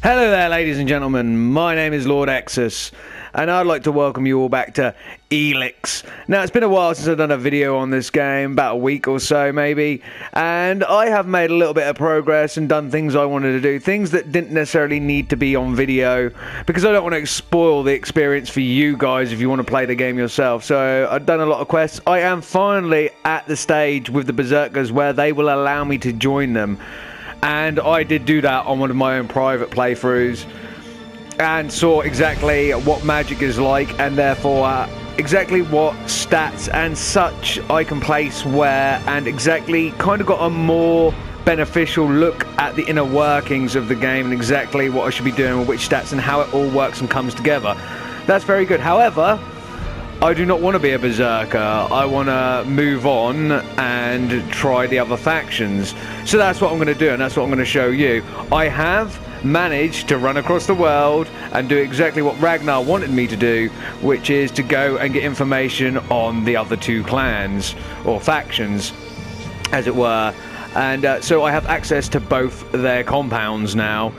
Hello there, ladies and gentlemen. My name is Lord Exsus, and I'd like to welcome you all back to Elex. Now, it's been a while since I've done a video on this game, about a week or so maybe, and I have made a little bit of progress and done things I wanted to do, things that didn't necessarily need to be on video, because I don't want to spoil the experience for you guys if you want to play the game yourself. So I've done a lot of quests. I am finally at the stage with the Berserkers where they will allow me to join them. And I did do that on one of my own private playthroughs and saw exactly what magic is like, and therefore exactly what stats and such I can place where, and exactly kind of got a more beneficial look at the inner workings of the game and exactly what I should be doing with which stats and how it all works and comes together. That's very good. However, I do not want to be a berserker. I want to move on and try the other factions. So that's what I'm going to do, and that's what I'm going to show you. I have managed to run across the world and do exactly what Ragnar wanted me to do, which is to go and get information on the other two clans, or factions, as it were. And so I have access to both their compounds now.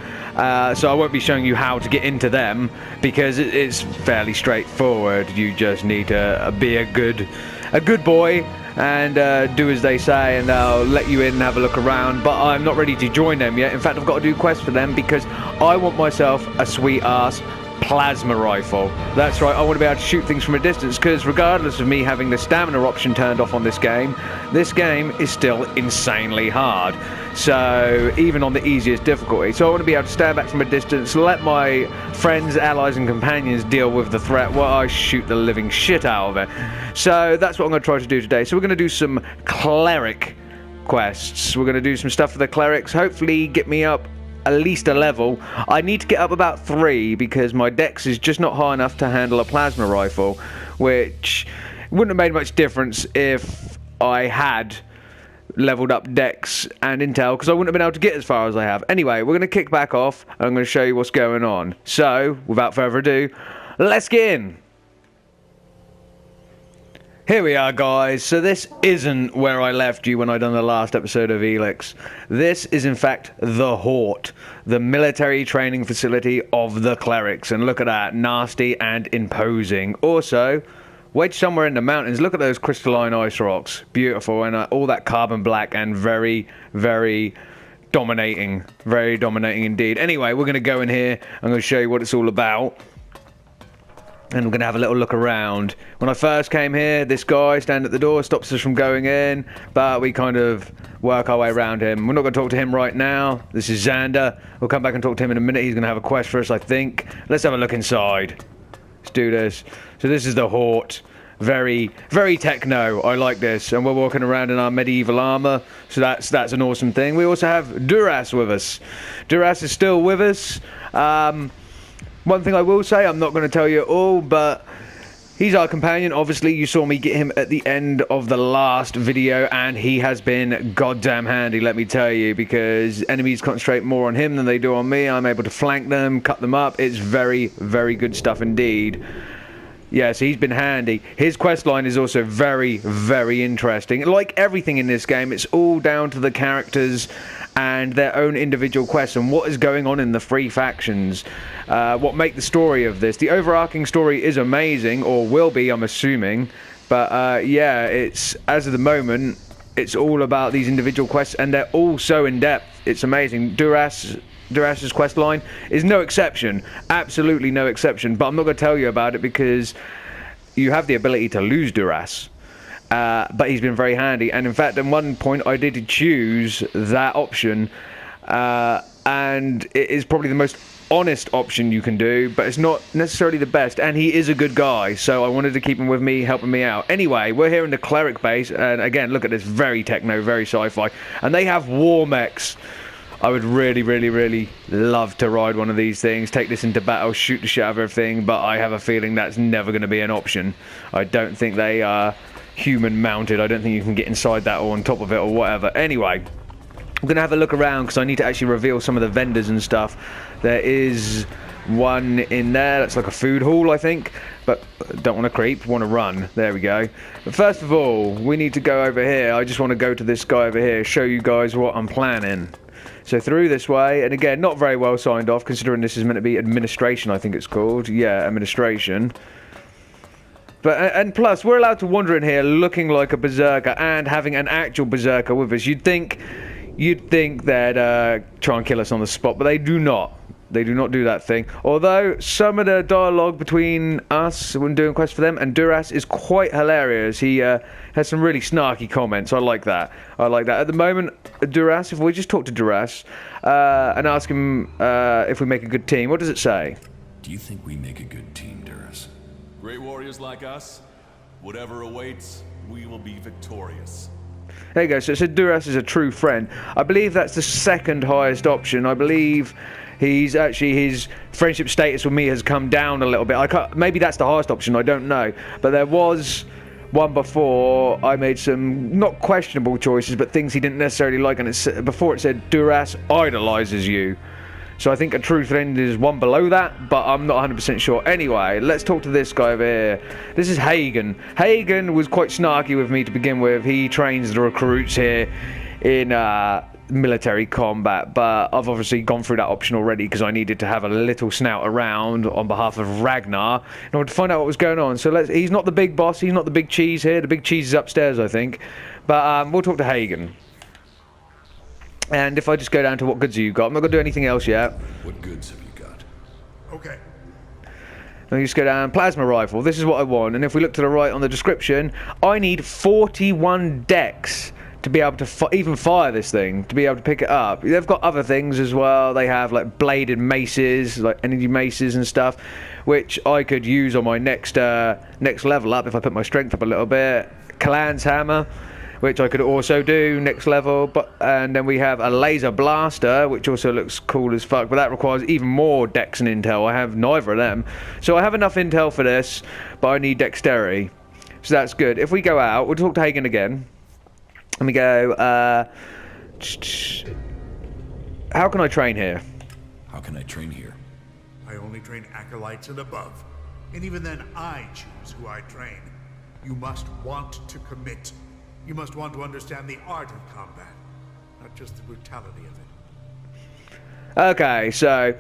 So I won't be showing you how to get into them, because it's fairly straightforward. You just need to be a good boy and do as they say, and they'll let you in and have a look around. But I'm not ready to join them yet. In fact, I've got to do quests for them because I want myself a sweet ass plasma rifle. That's right, I want to be able to shoot things from a distance, because regardless of me having the stamina option turned off on this game is still insanely hard. So even on the easiest difficulty, so I want to be able to stand back from a distance, let my friends, allies and companions deal with the threat while I shoot the living shit out of it. So that's what I'm going to try to do today. So we're going to do some cleric quests. We're going to do some stuff for the clerics, hopefully get me up at least a level. I need to get up about 3 because my dex is just not high enough to handle a plasma rifle, which wouldn't have made much difference if I had leveled up dex and intel, because I wouldn't have been able to get as far as I have. Anyway, we're going to kick back off and I'm going to show you what's going on. So without further ado, let's get in. Here we are, guys. So this isn't where I left you when I done the last episode of Elex. This is in fact the Hort, the military training facility of the clerics. And look at that, nasty and imposing. Also, wedged somewhere in the mountains, look at those crystalline ice rocks. Beautiful, and all that carbon black, and very, very dominating. Very dominating indeed. Anyway, we're going to go in here. I'm going to show you what it's all about. And we're going to have a little look around. When I first came here, this guy standing at the door stops us from going in, but we kind of work our way around him. We're not going to talk to him right now. This is Xander. We'll come back and talk to him in a minute. He's going to have a quest for us, I think. Let's have a look inside. Let's do this. So this is the Hort. Very, very techno. I like this. And we're walking around in our medieval armor, so that's an awesome thing. We also have Duras with us. Duras is still with us. One thing I will say, I'm not going to tell you all, but he's our companion. Obviously, you saw me get him at the end of the last video, and he has been goddamn handy, let me tell you, because enemies concentrate more on him than they do on me. I'm able to flank them, cut them up. It's very, very good stuff indeed. Yeah, so he's been handy. His quest line is also very, very interesting. Like everything in this game, it's all down to the characters and their own individual quests and what is going on in the 3 factions. What make the story of this. The overarching story is amazing, or will be, I'm assuming. But yeah, it's, as of the moment, it's all about these individual quests, and they're all so in-depth. It's amazing. Duras's quest line is no exception. Absolutely no exception. But I'm not going to tell you about it because you have the ability to lose Duras. But he's been very handy, and in fact at one point I did choose that option, and it is probably the most honest option you can do, but it's not necessarily the best, and he is a good guy, so I wanted to keep him with me, helping me out. Anyway, we're here in the cleric base, and again, look at this, very techno, very sci-fi, and they have war mechs. I would really, really, really love to ride one of these things, take this into battle, shoot the shit out of everything, but I have a feeling that's never going to be an option. I don't think they are human mounted. I don't think you can get inside that or on top of it or whatever. Anyway, I'm going to have a look around because I need to actually reveal some of the vendors and stuff. There is one in there that's like a food hall, I think, but don't want to creep, want to run. There we go. But first of all, we need to go over here. I just want to go to this guy over here, show you guys what I'm planning. So through this way, and again, not very well signed off, considering this is meant to be administration, I think it's called. Yeah, administration. But, and plus, we're allowed to wander in here looking like a berserker and having an actual berserker with us. You'd think they'd try and kill us on the spot, but they do not. They do not do that thing. Although some of the dialogue between us when doing quests for them and Duras is quite hilarious. He has some really snarky comments. I like that. I like that. At the moment, Duras, if we just talk to Duras and ask him if we make a good team, what does it say? Do you think we make a good team, Duras? Great warriors like us, whatever awaits, we will be victorious. There you go. So Duras is a true friend. I believe that's the second highest option. I believe he's actually, his friendship status with me has come down a little bit. Maybe that's the highest option. I don't know. But there was one before I made some not questionable choices, but things he didn't necessarily like. And before it said Duras idolizes you. So I think a true friend is one below that, but I'm not 100% sure. Anyway, let's talk to this guy over here. This is Hagen. Hagen was quite snarky with me to begin with. He trains the recruits here in military combat, but I've obviously gone through that option already because I needed to have a little snout around on behalf of Ragnar in order to find out what was going on. So he's not the big boss. He's not the big cheese here. The big cheese is upstairs, I think. But we'll talk to Hagen. And if I just go down to what goods have you got, I'm not going to do anything else yet. What goods have you got? Okay. Let me just go down. Plasma rifle. This is what I want. And if we look to the right on the description, I need 41 decks to be able to even fire this thing, to be able to pick it up. They've got other things as well. They have like bladed maces, like energy maces and stuff, which I could use on my next level up if I put my strength up a little bit. Kalan's hammer, which I could also do next level, and then we have a laser blaster, which also looks cool as fuck, but that requires even more dex and intel. I have neither of them, so I have enough intel for this, but I need dexterity, so that's good. If we go out, we'll talk to Hagen again, and we go, how can I train here? How can I train here? I only train acolytes and above, and even then I choose who I train. You must want to commit. You must want to understand the art of combat, not just the brutality of it. Okay, so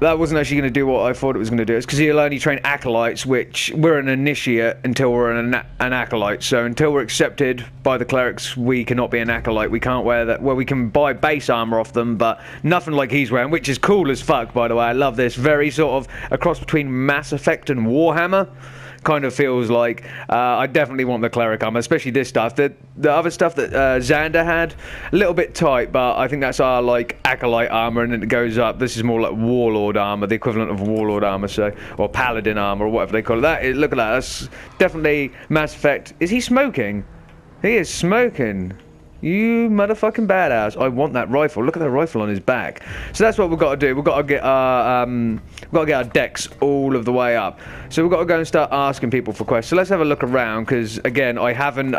that wasn't actually going to do what I thought it was going to do. It's because he'll only train acolytes, which we're an initiate until we're an acolyte. So until we're accepted by the clerics, we cannot be an acolyte. We can't wear that. Well, we can buy base armor off them, but nothing like he's wearing, which is cool as fuck, by the way. I love this. Very sort of a cross between Mass Effect and Warhammer. Kind of feels like I definitely want the cleric armor, especially this stuff. The other stuff that Xander had, a little bit tight, but I think that's our like acolyte armor, and then it goes up. This is more like warlord armor, the equivalent of warlord armor, so, or paladin armor, or whatever they call it. Look at that. That's definitely Mass Effect. Is he smoking? He is smoking. You motherfucking badass. I want that rifle. Look at that rifle on his back. So that's what we've got to do. We've got to get our decks all of the way up. So we've got to go and start asking people for quests. So let's have a look around, because again, I haven't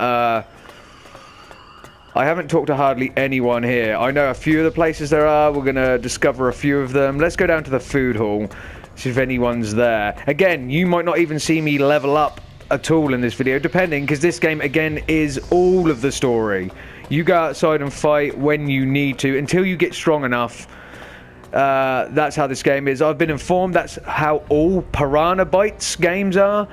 talked to hardly anyone here. I know a few of the places there are. We're going to discover a few of them. Let's go down to the food hall, see if anyone's there. Again, you might not even see me level up at all in this video, depending, because this game again is all of the story. You go outside and fight when you need to until you get strong enough. That's how this game is. I've been informed that's how all Piranha Bytes games are,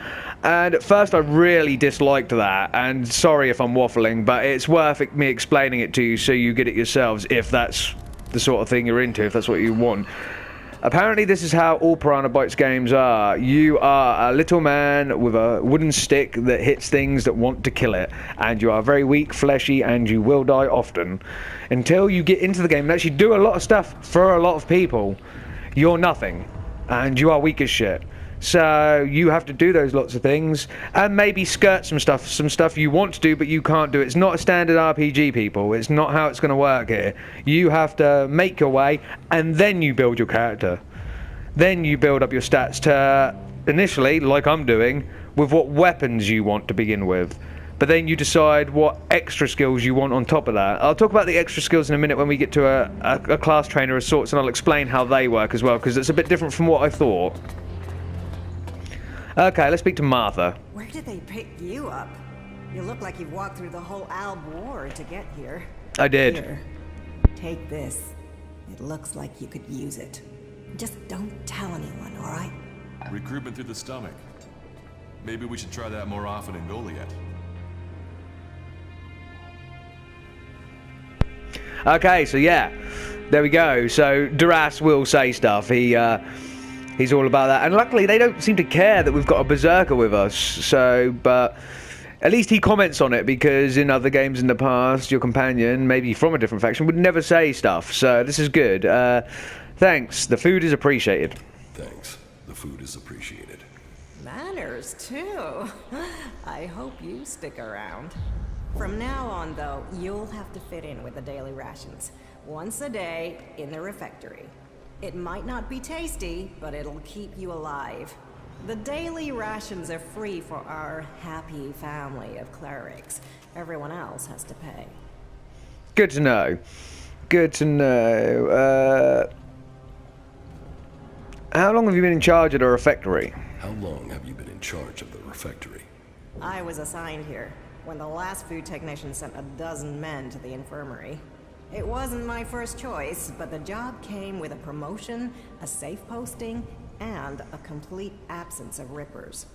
and at first I really disliked that, and sorry if I'm waffling, but it's worth me explaining it to you so you get it yourselves if that's the sort of thing you're into, if that's what you want. Apparently this is how all Piranha Bytes games are. You are a little man with a wooden stick that hits things that want to kill it, and you are very weak, fleshy, and you will die often. Until you get into the game and actually do a lot of stuff for a lot of people, you're nothing, and you are weak as shit. So you have to do those lots of things, and maybe skirt some stuff you want to do but you can't do. It's not a standard RPG, people. It's not how it's going to work here. You have to make your way, and then you build your character. Then you build up your stats to, initially, like I'm doing, with what weapons you want to begin with. But then you decide what extra skills you want on top of that. I'll talk about the extra skills in a minute when we get to a class trainer of sorts, and I'll explain how they work as well, because it's a bit different from what I thought. Okay, let's speak to Martha. Where did they pick you up? You look like you've walked through the whole Al War to get here. I did. Here, Take this. It looks like you could use it. Just don't tell anyone, alright? Recruitment through the stomach. Maybe we should try that more often in Goliath. Okay, so yeah, there we go. So Duras will say stuff. He's all about that, and luckily they don't seem to care that we've got a berserker with us. So, but at least he comments on it, because in other games in the past, your companion, maybe from a different faction, would never say stuff. So this is good. Thanks. The food is appreciated. Thanks. The food is appreciated. Manners, too. I hope you stick around. From now on, though, you'll have to fit in with the daily rations. Once a day, in the refectory. It might not be tasty, but it'll keep you alive. The daily rations are free for our happy family of clerics. Everyone else has to pay. Good to know. Good to know. How long have you been in charge of the refectory? How long have you been in charge of the refectory? I was assigned here when the last food technician sent a dozen men to the infirmary. It wasn't my first choice, but the job came with a promotion, a safe posting, and a complete absence of rippers.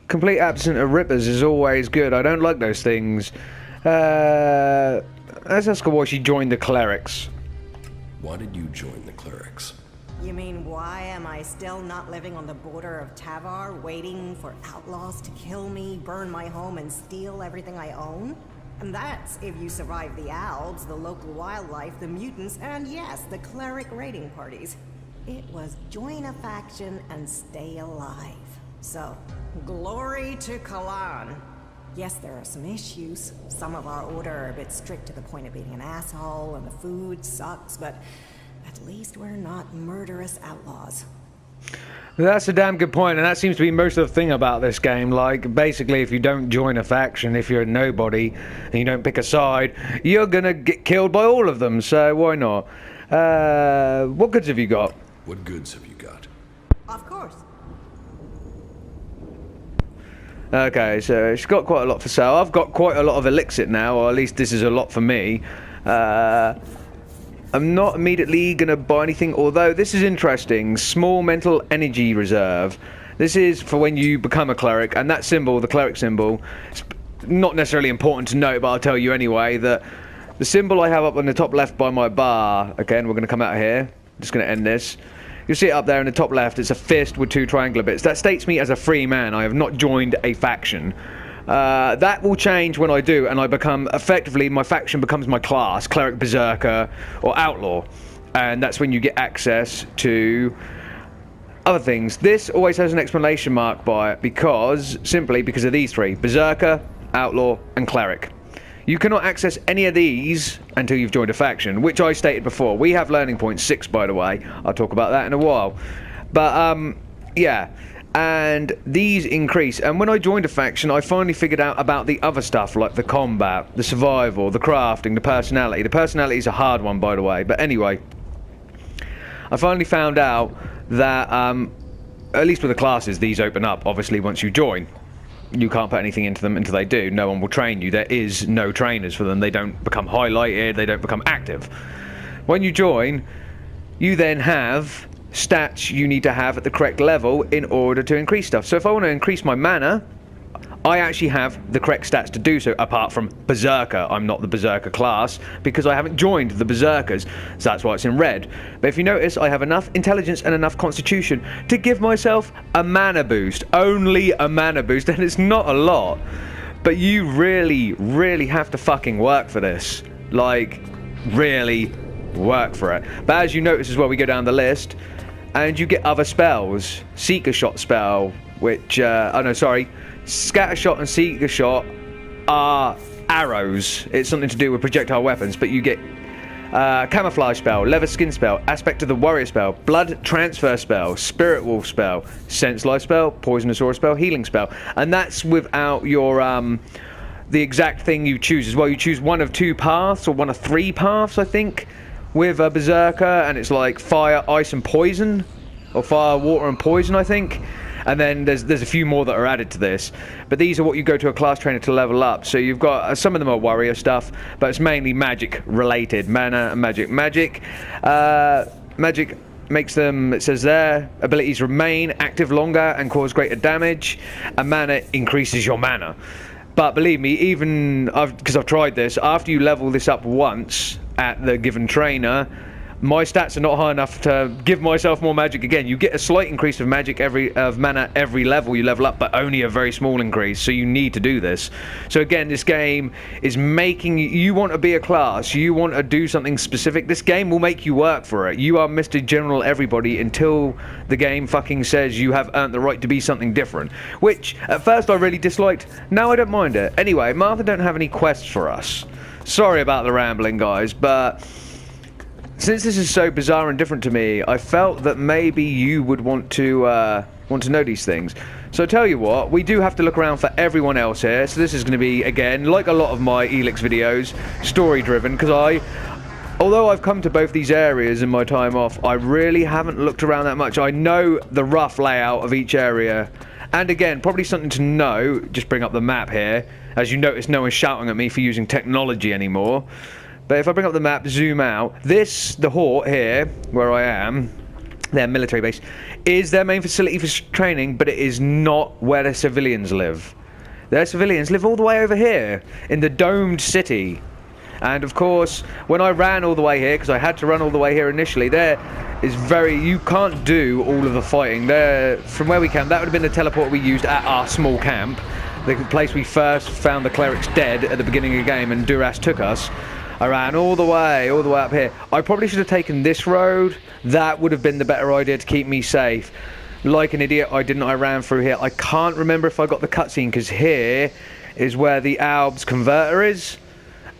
Complete absence of rippers is always good. I don't like those things. Let's ask her why she joined the Clerics. Why did you join the Clerics? You mean, why am I still not living on the border of Tavar, waiting for outlaws to kill me, burn my home, and steal everything I own? And that's if you survive the Alps, the local wildlife, the mutants, and yes, the cleric raiding parties. It was join a faction and stay alive. So, glory to Kalan. Yes, there are some issues. Some of our order are a bit strict to the point of being an asshole, and the food sucks, but at least we're not murderous outlaws. That's a damn good point, and that seems to be most of the thing about this game. Like, basically, if you don't join a faction, if you're a nobody, and you don't pick a side, you're gonna get killed by all of them, so why not? What goods have you got? What goods have you got? Of course. Okay, so she's got quite a lot for sale. I've got quite a lot of Elixir now, or at least this is a lot for me. I'm not immediately going to buy anything, although this is interesting. Small mental energy reserve. This is for when you become a cleric, and that symbol, the cleric symbol, it's not necessarily important to note, but I'll tell you anyway, that the symbol I have up on the top left by my bar, again, we're going to come out here, I'm just going to end this. You'll see it up there in the top left, it's a fist with two triangular bits. That states me as a free man. I have not joined a faction. That will change when I do, and I become, effectively, my faction becomes my class, Cleric, Berserker, or Outlaw. And that's when you get access to other things. This always has an exclamation mark by it, simply because of these three, Berserker, Outlaw, and Cleric. You cannot access any of these until you've joined a faction, which I stated before. We have learning point 6, by the way. I'll talk about that in a while. But, yeah. And these increase, and when I joined a faction, I finally figured out about the other stuff, like the combat, the survival, the crafting, the personality. The personality is a hard one, by the way, but anyway, I finally found out that, at least with the classes, these open up, obviously, once you join. You can't put anything into them until they do. No one will train you. There is no trainers for them. They don't become highlighted, they don't become active. When you join, you then have stats you need to have at the correct level in order to increase stuff. So if I want to increase my mana, I actually have the correct stats to do so, apart from Berserker. I'm not the Berserker class because I haven't joined the Berserkers, so that's why it's in red. But if you notice, I have enough intelligence and enough constitution to give myself a mana boost. Only a mana boost, and it's not a lot. But you really, really have to fucking work for this. Like, really work for it. But as you notice as well, we go down the list, and you get other spells. Seeker Shot spell, which, Scatter Shot and Seeker Shot are arrows. It's something to do with projectile weapons, but you get Camouflage spell, Leather Skin spell, Aspect of the Warrior spell, Blood Transfer spell, Spirit Wolf spell, Sense Life spell, Poisonous Aura spell, Healing spell. And that's without your, the exact thing you choose as well. You choose one of 2 paths, or one of 3 paths, I think, with a Berserker, and it's like fire, ice, and poison, or fire, water, and poison, I think. and then there's a few more that are added to this. But these are what you go to a class trainer to level up. So you've got some of them are warrior stuff, but it's mainly magic related, mana and magic. Magic makes them, it says there, abilities remain active longer and cause greater damage, and mana increases your mana. But believe me, even because I've tried this, after you level this up once at the given trainer, my stats are not high enough to give myself more magic again. You get a slight increase of magic of mana every level you level up, but only a very small increase, so you need to do this. So again, this game is making you want to be a class, you want to do something specific. This game will make you work for it. You are Mr. General Everybody until the game fucking says you have earned the right to be something different, which at first I really disliked. Now I don't mind it. Anyway, Martha don't have any quests for us. Sorry about the rambling, guys, but since this is so bizarre and different to me, I felt that maybe you would want to know these things. So I tell you what, we do have to look around for everyone else here. So this is going to be, again, like a lot of my Elex videos, story-driven, because although I've come to both these areas in my time off, I really haven't looked around that much. I know the rough layout of each area. And again, probably something to know, just bring up the map here. As you notice, no one's shouting at me for using technology anymore. But if I bring up the map, zoom out, the Hort here, where I am, their military base, is their main facility for training, but it is not where their civilians live. Their civilians live all the way over here, in the domed city. And of course, when I ran all the way here, because I had to run all the way here initially, you can't do all of the fighting. There, from where we came, that would have been the teleport we used at our small camp, the place we first found the clerics dead at the beginning of the game, and Duras took us. I ran all the way up here. I probably should have taken this road. That would have been the better idea to keep me safe. Like an idiot, I didn't. I ran through here. I can't remember if I got the cutscene, because here is where the Alb's converter is.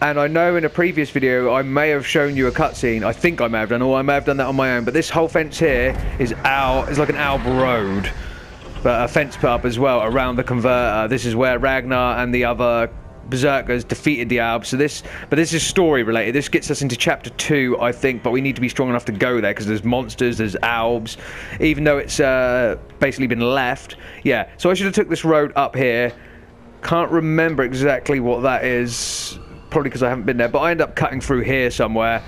And I know in a previous video I may have shown you a cutscene. I think I may have done, or I may have done that on my own. But this whole fence here is like an Alb road. But a fence put up as well around the converter. This is where Ragnar and the other Berserkers defeated the Albs. But this is story related. This gets us into chapter 2, I think, but we need to be strong enough to go there because there's monsters, there's Albs, even though it's basically been left. Yeah, so I should have took this road up here. Can't remember exactly what that is, probably because I haven't been there, but I end up cutting through here somewhere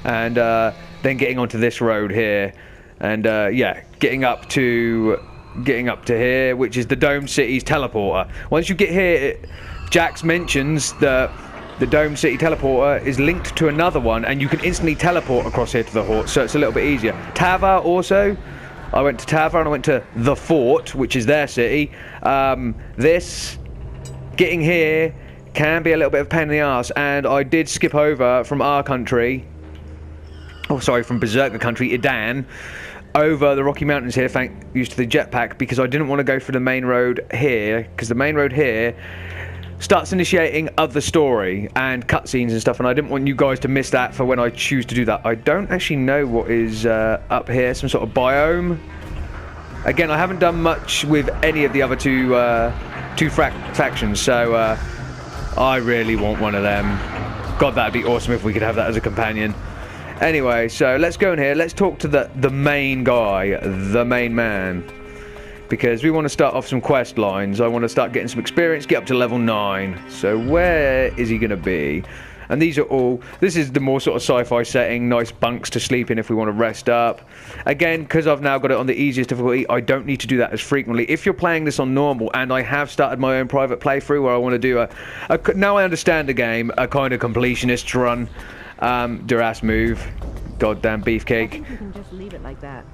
and then getting onto this road here, and yeah, getting up to here, which is the Dome City's teleporter. Once you get here, Jax mentions that the Dome City teleporter is linked to another one, and you can instantly teleport across here to the Hort, so it's a little bit easier. Tava also. I went to Tava and I went to the Fort, which is their city. Getting here can be a little bit of a pain in the arse, and I did skip over from our country, from Berserker country, Idan, over the Rocky Mountains here, thanks to the jetpack, because I didn't want to go through the main road here, because the main road here starts initiating other story and cutscenes and stuff, and I didn't want you guys to miss that for when I choose to do that. I don't actually know what is up here, some sort of biome. Again, I haven't done much with any of the other two factions, so I really want one of them. God, that'd be awesome if we could have that as a companion. Anyway, so let's go in here, let's talk to the main guy, the main man. Because we want to start off some quest lines. I want to start getting some experience, get up to level 9. So where is he going to be? And these are all... This is the more sort of sci-fi setting, nice bunks to sleep in if we want to rest up. Again, because I've now got it on the easiest difficulty, I don't need to do that as frequently. If you're playing this on normal, and I have started my own private playthrough where I want to do now I understand the game, a kind of completionist run. Duras move. Goddamn beefcake. I think you can just leave it like that.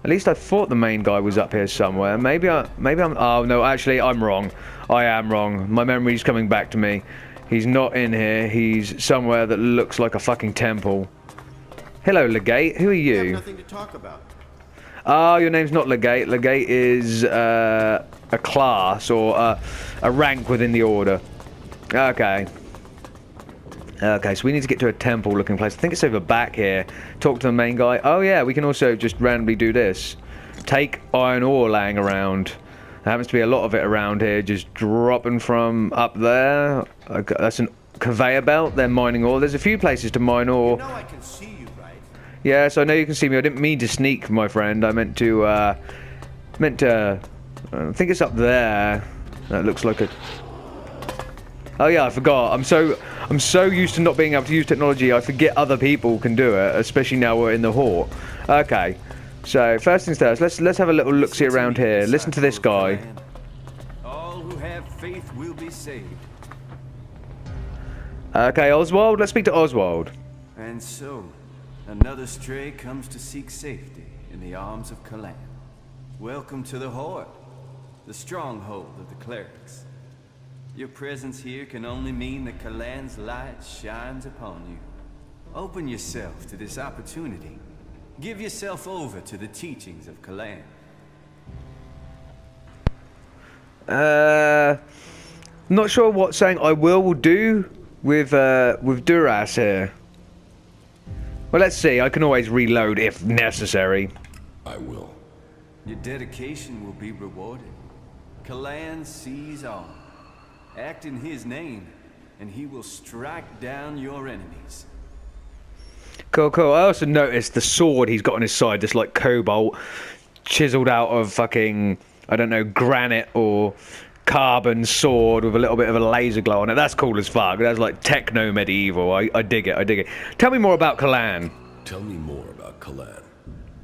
At least I thought the main guy was up here somewhere. Maybe I'm... Oh, no, actually, I'm wrong. I am wrong. My memory's coming back to me. He's not in here. He's somewhere that looks like a fucking temple. Hello, Legate. Who are you? We have nothing to talk about. Oh, your name's not Legate. Legate is a class or a rank within the order. Okay. Okay, so we need to get to a temple-looking place. I think it's over back here. Talk to the main guy. Oh, yeah, we can also just randomly do this. Take iron ore laying around. There happens to be a lot of it around here, just dropping from up there. Okay, that's a conveyor belt. They're mining ore. There's a few places to mine ore. You know I can see you, right? Yes, I know you can see me. I didn't mean to sneak, my friend. I meant to Meant to... I think it's up there. That looks like a... Oh yeah, I forgot. I'm so used to not being able to use technology, I forget other people can do it, especially now we're in the Hort. Okay. So, first things first, let's have a little look-see around here. Listen to this guy. All who have faith will be saved. Okay, Oswald, let's speak to Oswald. And so, another stray comes to seek safety in the arms of Kalan. Welcome to the Horde, the stronghold of the Clerics. Your presence here can only mean that Kalan's light shines upon you. Open yourself to this opportunity. Give yourself over to the teachings of Kalan. Not sure what saying I will do with Duras here. Well, let's see. I can always reload if necessary. I will. Your dedication will be rewarded. Kalan sees all. Act in his name, and he will strike down your enemies. Cool, cool. I also noticed the sword he's got on his side, this like cobalt, chiseled out of fucking, I don't know, granite or carbon sword with a little bit of a laser glow on it. That's cool as fuck. That's like techno medieval. I dig it, I dig it. Tell me more about Kalan. Tell me more about Kalan.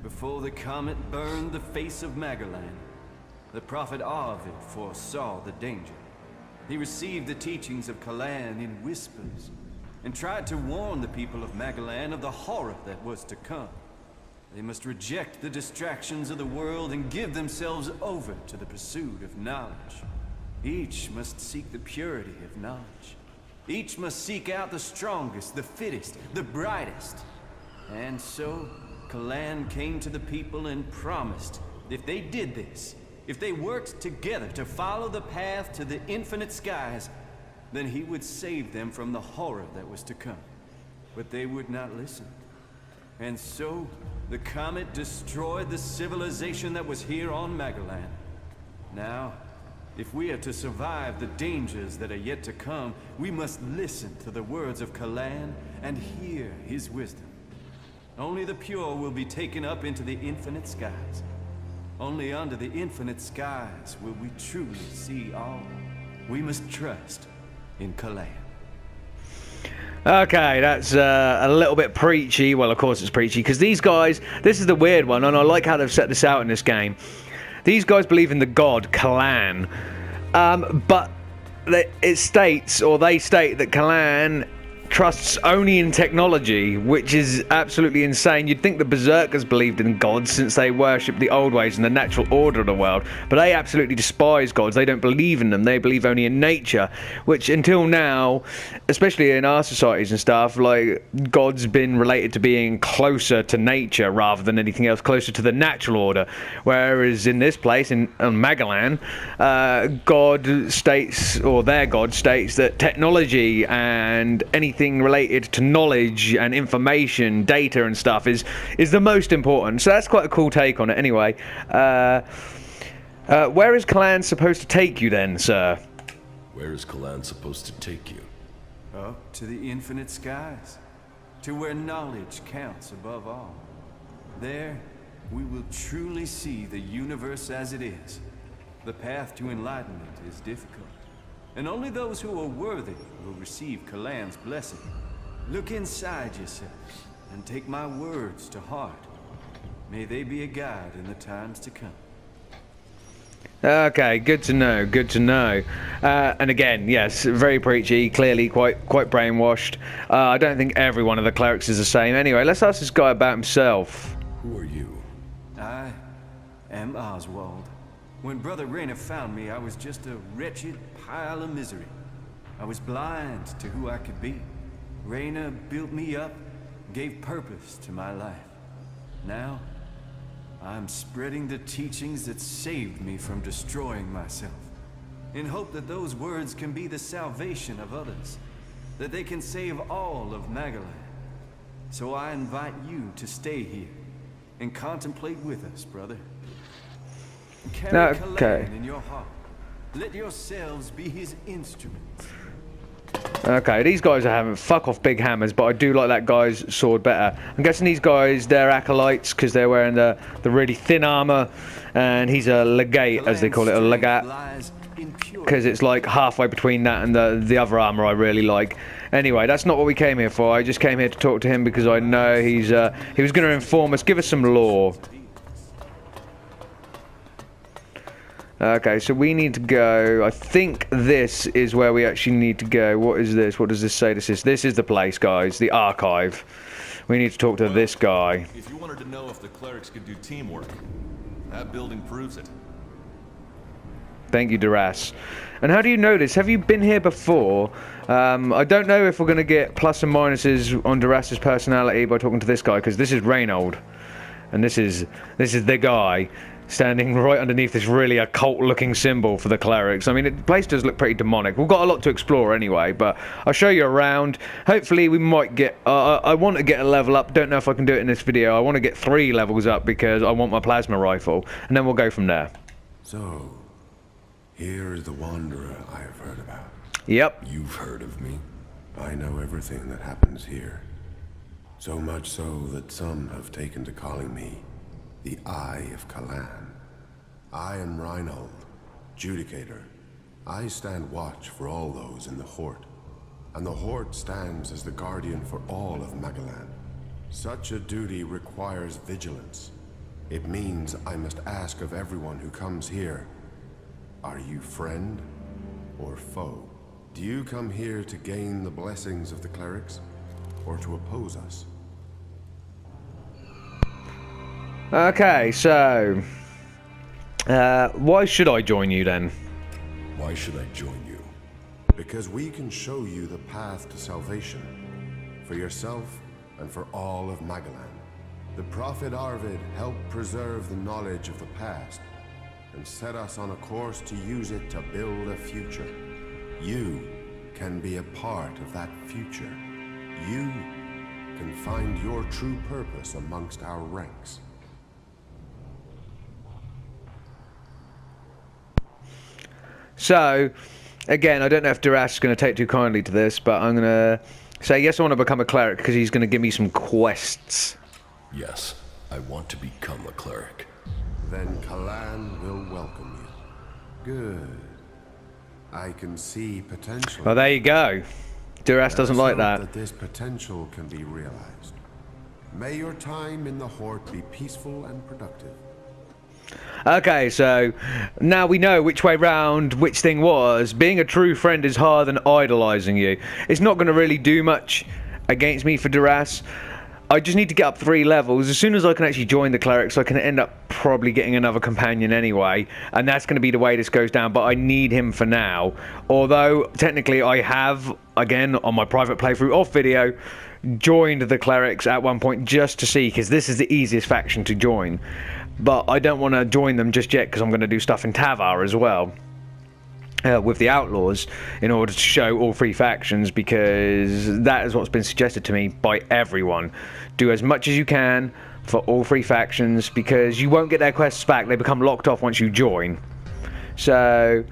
Before the comet burned the face of Magalan, the prophet Arvid foresaw the danger. He received the teachings of Kalan in whispers, and tried to warn the people of Magalan of the horror that was to come. They must reject the distractions of the world and give themselves over to the pursuit of knowledge. Each must seek the purity of knowledge. Each must seek out the strongest, the fittest, the brightest. And so, Kalan came to the people and promised, if they did this, if they worked together to follow the path to the infinite skies, then he would save them from the horror that was to come. But they would not listen. And so, the comet destroyed the civilization that was here on Magalan. Now, if we are to survive the dangers that are yet to come, we must listen to the words of Kalan and hear his wisdom. Only the pure will be taken up into the infinite skies. Only under the infinite skies will we truly see all. We must trust in Kalan. Okay, that's a little bit preachy. Well, of course it's preachy, because these guys, this is the weird one, and I like how they've set this out in this game. These guys believe in the god, Kalan. But it states, or they state, that Kalan trusts only in technology, which is absolutely insane. You'd think the Berserkers believed in gods since they worship the old ways and the natural order of the world, but they absolutely despise gods. They don't believe in them. They believe only in nature, which until now, especially in our societies and stuff, like, God's been related to being closer to nature rather than anything else, closer to the natural order. Whereas in this place, on Magalan, God states, or their God states, that technology and anything related to knowledge and information, data and stuff is the most important. So that's quite a cool take on it anyway. Where is Kalan supposed to take you then, sir? Where is Kalan supposed to take you? Up to the infinite skies, to where knowledge counts above all. There, we will truly see the universe as it is. The path to enlightenment is difficult, and only those who are worthy will receive Kalan's blessing. Look inside yourself and take my words to heart. May they be a guide in the times to come. Okay, good to know, good to know. And again, yes, very preachy, clearly quite brainwashed. I don't think every one of the clerics is the same. Anyway, let's ask this guy about himself. Who are you? I am Oswald. When Brother Rayner found me, I was just a wretched pile of misery. I was blind to who I could be. Rayner built me up, gave purpose to my life. Now, I'm spreading the teachings that saved me from destroying myself, in hope that those words can be the salvation of others, that they can save all of Magalan. So I invite you to stay here and contemplate with us, brother. Carry Kalan in your heart. Let yourselves be his instruments. Okay, these guys are having fuck off big hammers, but I do like that guy's sword better. I'm guessing these guys, they're acolytes because they're wearing the really thin armor, and he's a legate, as they call it, a legat, because it's like halfway between that and the other armor I really like. Anyway, that's not what we came here for. I just came here to talk to him because I know he was going to inform us, give us some lore. Okay, so we need to go. I think this is where we actually need to go. What is this? What does this say? This is the place, guys. The archive. We need to talk to this guy. If you wanted to know if the clerics could do teamwork, that building proves it. Thank you, Duras. And how do you know this? Have you been here before? I don't know if we're going to get plus and minuses on Duras's personality by talking to this guy, because this is Reynold. And this is the guy standing right underneath this really occult-looking symbol for the clerics. I mean, the place does look pretty demonic. We've got a lot to explore anyway, but I'll show you around. Hopefully we might get... I want to get a level up. Don't know if I can do it in this video. I want to get 3 levels up because I want my plasma rifle, and then we'll go from there. So, here is the Wanderer I have heard about. Yep. You've heard of me. I know everything that happens here. So much so that some have taken to calling me the Eye of Kalan. I am Reinhold, Judicator. I stand watch for all those in the Hort, and the Hort stands as the guardian for all of Magalan. Such a duty requires vigilance. It means I must ask of everyone who comes here, are you friend or foe? Do you come here to gain the blessings of the clerics, or to oppose us? Okay, so... why should I join you then? Why should I join you? Because we can show you the path to salvation, for yourself and for all of Magalan. The Prophet Arvid helped preserve the knowledge of the past, and set us on a course to use it to build a future. You can be a part of that future. You can find your true purpose amongst our ranks. So, again, I don't know if Duras is going to take too kindly to this, but I'm going to say yes, I want to become a cleric because he's going to give me some quests. Yes, I want to become a cleric. Then Kalan will welcome you. Good. I can see potential. Well, there you go. Duras doesn't like that. This potential can be realized. May your time in the Hort be peaceful and productive. Okay, so now we know which way round which thing was. Being a true friend is harder than idolizing you. It's not going to really do much against me for Duras. I just need to get up 3 levels. As soon as I can actually join the clerics, I can end up probably getting another companion anyway, and that's going to be the way this goes down, but I need him for now. Although, technically, I have, again, on my private playthrough off video, joined the clerics at one point just to see, because this is the easiest faction to join. But I don't want to join them just yet, because I'm going to do stuff in Tavar as well. With the Outlaws, in order to show all 3 factions, because that is what's been suggested to me by everyone. Do as much as you can for all 3 factions, because you won't get their quests back. They become locked off once you join. So,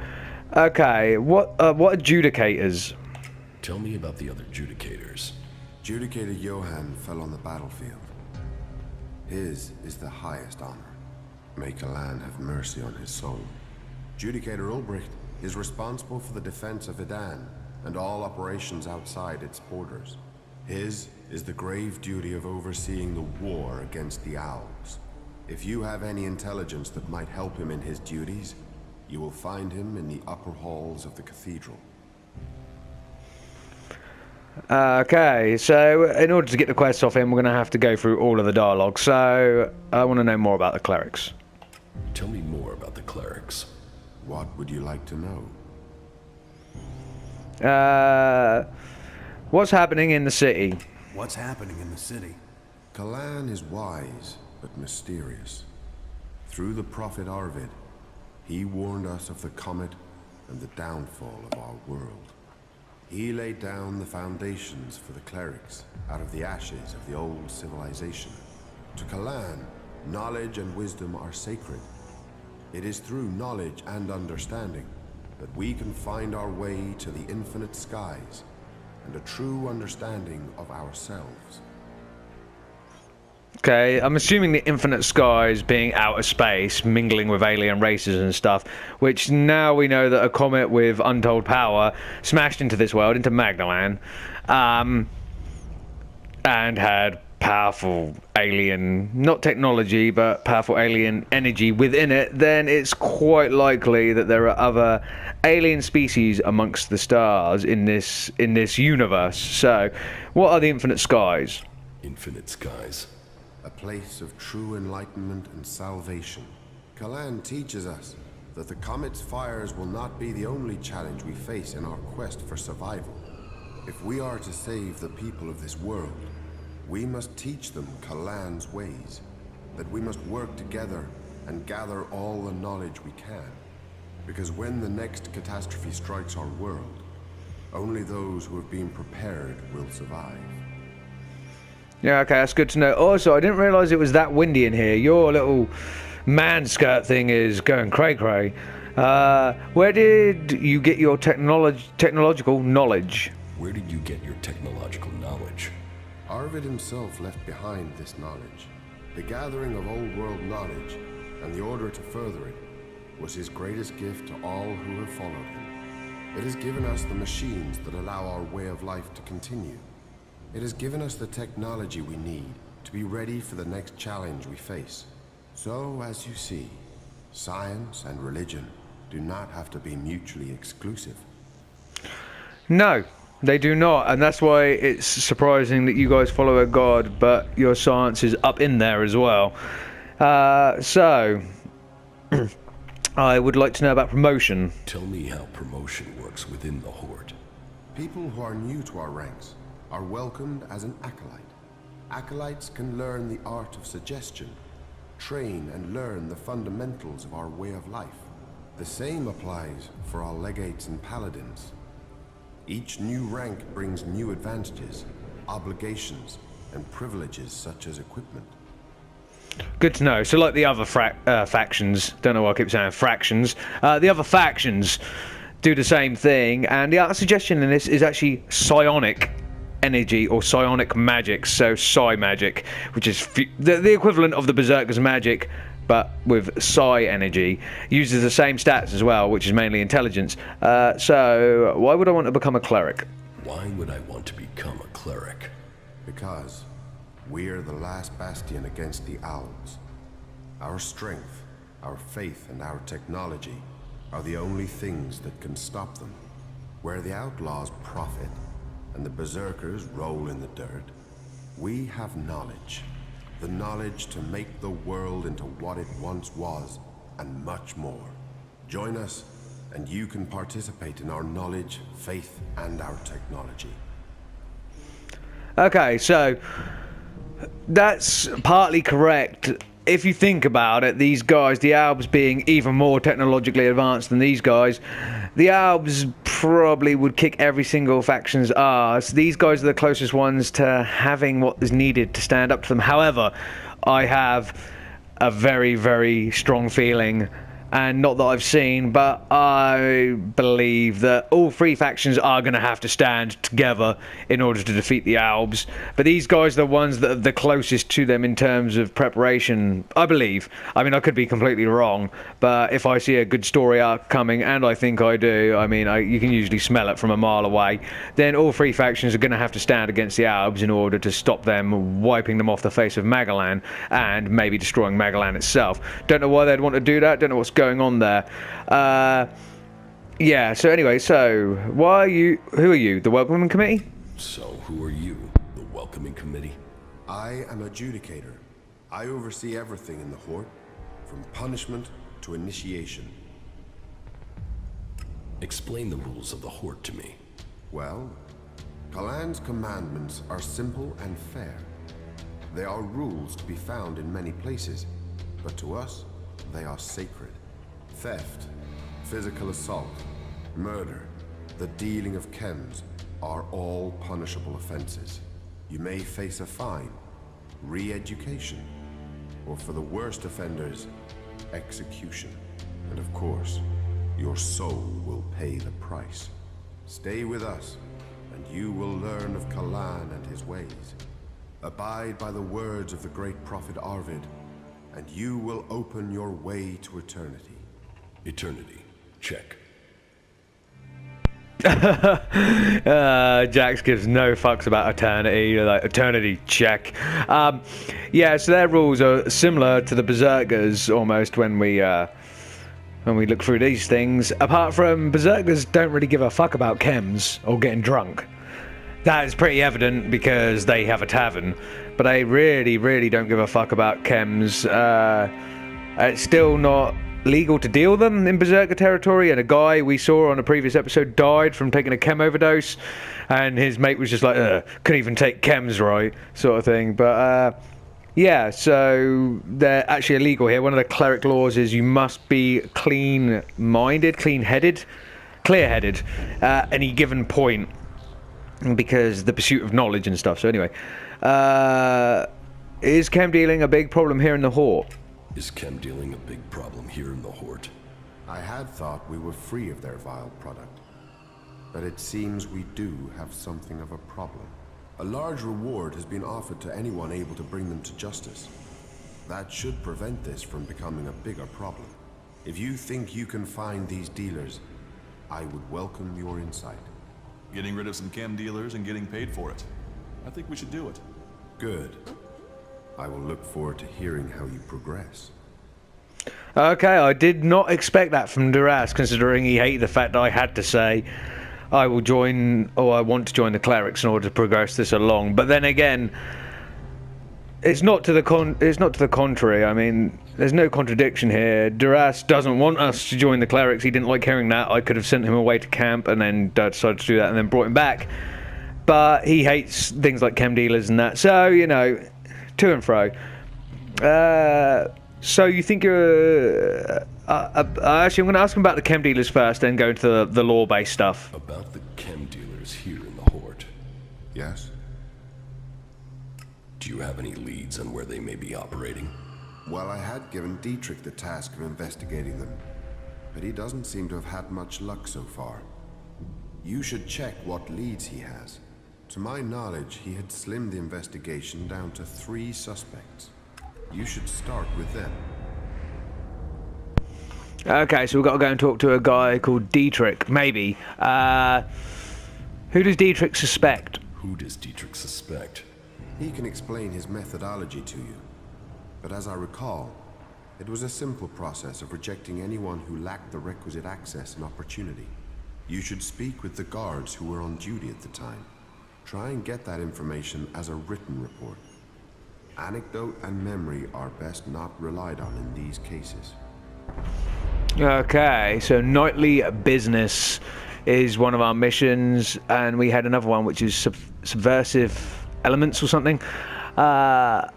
okay, what are Judicators? Tell me about the other Judicators. Judicator Johann fell on the battlefield. His is the highest honor. May Kalan have mercy on his soul. Judicator Ulbricht is responsible for the defense of Idan and all operations outside its borders. His is the grave duty of overseeing the war against the Owls. If you have any intelligence that might help him in his duties, you will find him in the upper halls of the cathedral. Okay, so in order to get the quests off him, we're going to have to go through all of the dialogue. So, I want to know more about the clerics. Tell me more about the clerics. What would you like to know? What's happening in the city? What's happening in the city? Kalan is wise, but mysterious. Through the Prophet Arvid, he warned us of the comet and the downfall of our world. He laid down the foundations for the clerics out of the ashes of the old civilization. To Kalan, knowledge and wisdom are sacred. It is through knowledge and understanding that we can find our way to the infinite skies and a true understanding of ourselves. Okay, I'm assuming the infinite skies being outer space, mingling with alien races and stuff, which now we know that a comet with untold power smashed into this world, into Magdalan, and had powerful alien, not technology, but powerful alien energy within it, then it's quite likely that there are other alien species amongst the stars in this universe. So, what are the infinite skies? Infinite skies. A place of true enlightenment and salvation. Kalan teaches us that the comet's fires will not be the only challenge we face in our quest for survival. If we are to save the people of this world, we must teach them Kalan's ways, that we must work together and gather all the knowledge we can. Because when the next catastrophe strikes our world, only those who have been prepared will survive. Yeah, okay, that's good to know. Also, I didn't realise it was that windy in here. Your little man skirt thing is going cray-cray. Where did you get your technological knowledge? Where did you get your technological knowledge? Arvid himself left behind this knowledge. The gathering of old world knowledge, and the order to further it, was his greatest gift to all who have followed him. It has given us the machines that allow our way of life to continue. It has given us the technology we need to be ready for the next challenge we face. So, as you see, science and religion do not have to be mutually exclusive. No, they do not, and that's why it's surprising that you guys follow a god, but your science is up in there as well. So, I would like to know about promotion. Tell me how promotion works within the Horde. People who are new to our ranks are welcomed as an acolyte. Acolytes can learn the art of suggestion, train and learn the fundamentals of our way of life. The same applies for our legates and paladins. Each new rank brings new advantages, obligations, and privileges such as equipment. Good to know. So like the other factions, don't know why I keep saying fractions, the other factions do the same thing, and the art of suggestion in this is actually psionic energy or psionic magic, so psi magic, which is the equivalent of the Berserker's magic, but with psi energy. Uses the same stats as well, which is mainly intelligence. So why would I want to become a cleric? Why would I want to become a cleric? Because we are the last bastion against the owls. Our strength, our faith, and our technology are the only things that can stop them. Where the outlaws profit and the berserkers roll in the dirt, we have knowledge. The knowledge to make the world into what it once was, and much more. Join us, and you can participate in our knowledge, faith, and our technology. Okay, so that's partly correct. If you think about it, these guys, the Albs being even more technologically advanced than these guys, the Albs probably would kick every single faction's arse. These guys are the closest ones to having what is needed to stand up to them. However, I have a very, very strong feeling, and not that I've seen, but I believe that all three factions are going to have to stand together in order to defeat the Albs. But these guys are the ones that are the closest to them in terms of preparation, I believe. I mean, I could be completely wrong, but if I see a good story arc coming, and I think I do, I mean, you can usually smell it from a mile away, then all three factions are going to have to stand against the Albs in order to stop them wiping them off the face of Magalan, and maybe destroying Magalan itself. Don't know why they'd want to do that, don't know what's going on there. Yeah, so anyway, so who are you? The Welcoming Committee? So who are you? The Welcoming Committee? I am adjudicator. I oversee everything in the Horde, from punishment to initiation. Explain the rules of the Horde to me. Well, Kalan's commandments are simple and fair. They are rules to be found in many places, but to us, they are sacred. Theft, physical assault, murder, the dealing of chems are all punishable offenses. You may face a fine, re-education, or for the worst offenders, execution. And of course, your soul will pay the price. Stay with us, and you will learn of Kalan and his ways. Abide by the words of the great prophet Arvid, and you will open your way to eternity. Eternity. Check. Jax gives no fucks about eternity. Like, eternity, check. Yeah, so their rules are similar to the Berserkers almost when we look through these things. Apart from Berserkers don't really give a fuck about chems or getting drunk. That is pretty evident because they have a tavern, but they really, really don't give a fuck about chems. It's still not legal to deal them in Berserker territory, and a guy we saw on a previous episode died from taking a chem overdose, and his mate was just like, couldn't even take chems right, sort of thing. But yeah, so they're actually illegal here. One of the cleric laws is you must be clear-headed at any given point, because the pursuit of knowledge and stuff. So anyway, is chem dealing a big problem here in the Hort? Is chem dealing a big problem here in the Hort? I had thought we were free of their vile product, but it seems we do have something of a problem. A large reward has been offered to anyone able to bring them to justice. That should prevent this from becoming a bigger problem. If you think you can find these dealers, I would welcome your insight. Getting rid of some chem dealers and getting paid for it. I think we should do it. Good. I will look forward to hearing how you progress. Okay, I did not expect that from Duras, considering he hated the fact that I had to say I will join, or I want to join the Clerics in order to progress this along. But then again, it's not to the contrary. I mean, there's no contradiction here. Duras doesn't want us to join the Clerics. He didn't like hearing that. I could have sent him away to camp and then decided to do that and then brought him back. But he hates things like chem dealers and that. So, you know, to and fro. So you think you're... actually, I'm going to ask him about the chem dealers first, then go into the law-based stuff. About the chem dealers here in the Hort. Yes? Do you have any leads on where they may be operating? Well, I had given Dietrich the task of investigating them, but he doesn't seem to have had much luck so far. You should check what leads he has. To my knowledge, he had slimmed the investigation down to 3 suspects. You should start with them. Okay, so we've got to go and talk to a guy called Dietrich, maybe. Who does Dietrich suspect? Who does Dietrich suspect? He can explain his methodology to you. But as I recall, it was a simple process of rejecting anyone who lacked the requisite access and opportunity. You should speak with the guards who were on duty at the time. Try and get that information as a written report. Anecdote and memory are best not relied on in these cases. Okay, so nightly business is one of our missions, and we had another one which is subversive elements or something. Are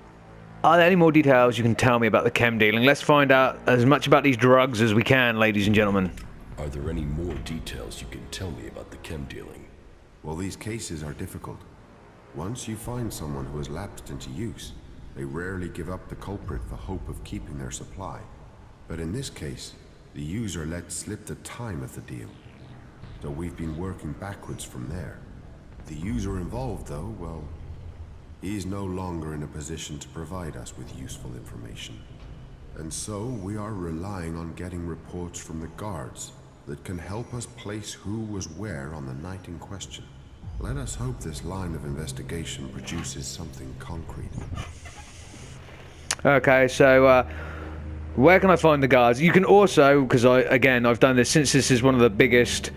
there any more details you can tell me about the chem dealing? Let's find out as much about these drugs as we can, ladies and gentlemen. Are there any more details you can tell me about the chem dealing? Well, these cases are difficult. Once you find someone who has lapsed into use, they rarely give up the culprit for hope of keeping their supply. But in this case, the user let slip the time of the deal. So we've been working backwards from there. The user involved, though, well, he's no longer in a position to provide us with useful information. And so we are relying on getting reports from the guards that can help us place who was where on the night in question. Let us hope this line of investigation produces something concrete. Okay, so where can I find the guards? You can also, because I've done this since this is one of the biggest,